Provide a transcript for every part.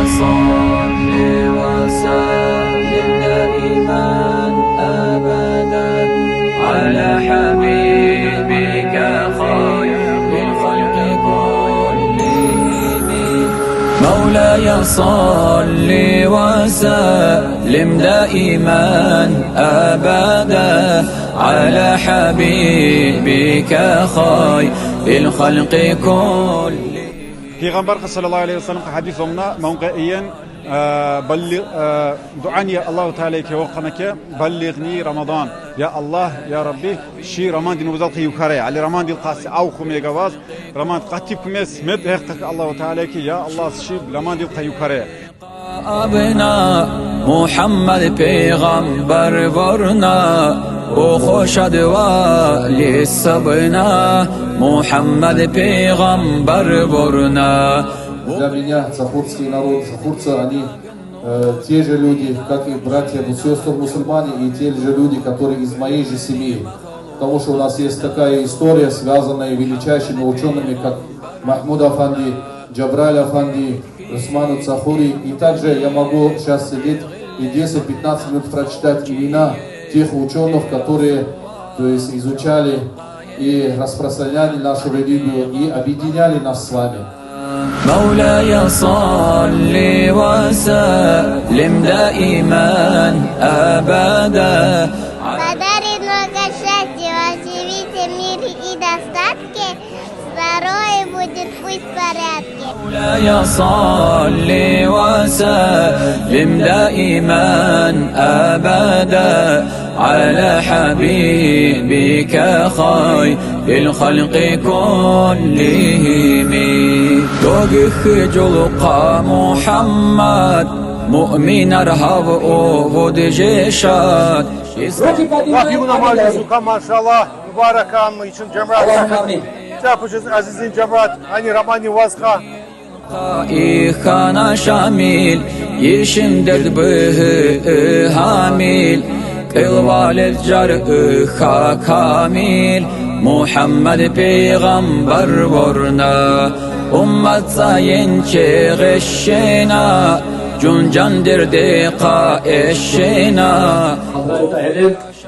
صل وسلم دائما أبدا على حبيبك خير الخلق كلهم. مولاي صل وسلم دائما أبدا على حبيبك خير الخلق كلهم. Peygamber sallallahu aleyhi ve sellem hadis omna mawqaiyan balli du'ani Allahu Teala ke waqanake ballighni Ramadan ya Allah ya Rabbi shi Ramadan din wazal khayukare ali Ramadan dil qasi au khumegawaz Ramadan qatib kumes med haqq Allahu Teala ke ya Allah shi Ramadan dil khayukare abna Muhammed peygamber varna o خوشد ولی سبنا Muhammed peygamber ворна. Для меня сахурский народ, сахурцы, они те же люди, как и братья, сестры мусульмане, и те же люди, которые из моей же семьи. Потому что у нас есть такая история, связанная величайшими учеными, как Махмуд Афанди, Джабраль Афанди, Усман Цахури. И также я могу сейчас сидеть и 10-15 минут прочитать имена тех ученых, которые, то есть, изучали и распространяли нашу религию и объединяли нас с вами. مولاي صل وسلم دائما أبدا. Подари много счастья, оживите мир и достатки, здоровье будет пусть в порядке. مولاي صل وسلم دائما أبدا على حبيبك خير الخلق كلهم. توقف جلقى محمد مؤمن ارهب او جيشات. Bak yılına mağlusu maşallah mübarek anı için cemaat yapacağız azizin cemaat hani Ramani vazka خانا شامل يشم درد به حامل الوالد جرح كامل محمد پیغمبر ورنا امت ساین چه غشنا جون جان درد قائشنا.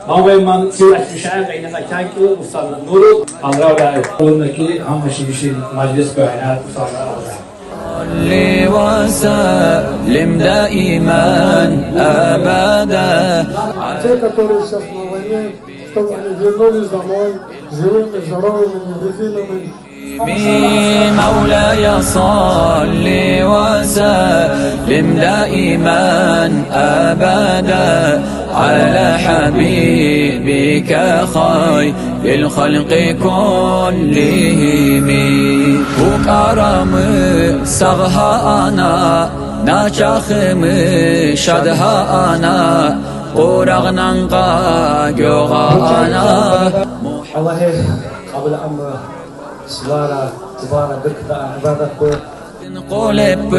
Mağluman süreçmişen beynine kanki usanın nuru Allah'a oğlundaki hamışı bir şey majlis böyle usanlar صل وسلم دائما أبدا. Те, которые сейчас на войне, чтобы они вернулись домой, живыми, здоровыми, невредимыми. مولاي صل وسلم دائما أبدا على حبيبك خير الخلق كلهم. Bukaramı sağha ana, naçakımı şadha ana, Qurağnan göğa ana. Allah'e kabul amma Sivara, Tibara, Gırkda, İbadet bu. قلب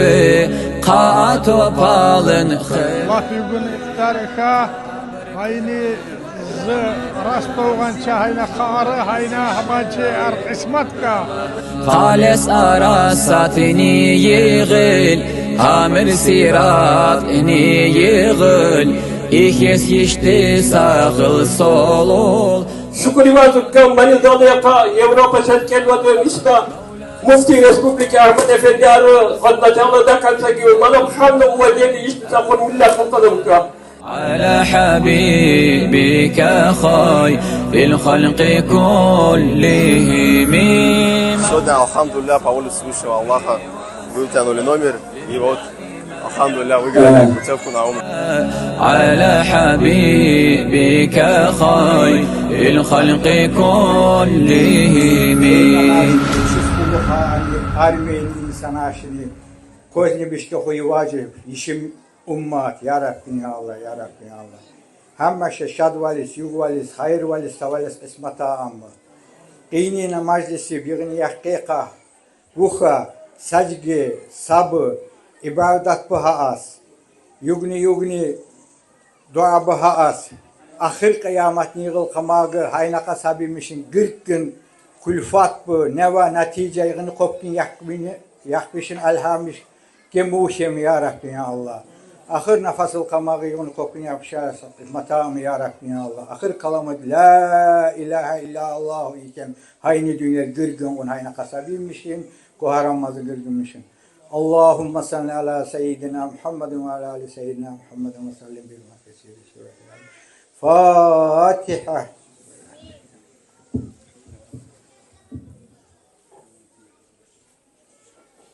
قات وبالن خير. Allah bir gün tariha aynı rastoğan çahayna qarı hayna habaçı ar qismatka. خالص أراساتني يغل أمر سيرات إني يغل إخيس يشتي ساخل صولول. Şükrivatukkan Manizaniyaka Avrupa Şerkelvadu Mista Mufti Respublika Ahmet Efendi Arı Vadnacağlı'da kalsa ki Manam Hamle Uvadeli İştisakun Millet Muhtadımka. على حبيبك خير الخلق كلهم. Сегодня, алхамдулillah, по воле Всевышнего Аллаха, вытянули номер, и вот, алхамдулillah, выиграли путевку на умру. على حبيبك خير الخلق كلهم. Armeyin insana aşırı kozne bişte koyu vacip işim ummat ya Rabbi ya Allah ya Rabbi ya Allah. Hamma şad valis, yug valis, hayır valis, tavalis kısmata amma. Qiyni namazlisi birini yahqiqa, vuha, sacgi, sabı, ibadat buha az. Yugni dua buha az. Ahir kıyamet nîgıl qamagı haynaqa sabimişin 40 gün kulfat bu neva netice yığını kopkin yakbişin alhamış gemuşem ya Rabbi ya Allah. Ahır nefasıl kamağı onu kokunu yapışar matamı ya Rabbi ya Allah. Ahır kalamı la ilahe illallah iken hayni dünya gırgın on hayna kasabilmişim. Koharamazı gırgınmışım. Allahümme salli ala seyyidina Muhammedin ve ala ali seyyidina Muhammedin ve sallim bil makasiri. Fatiha.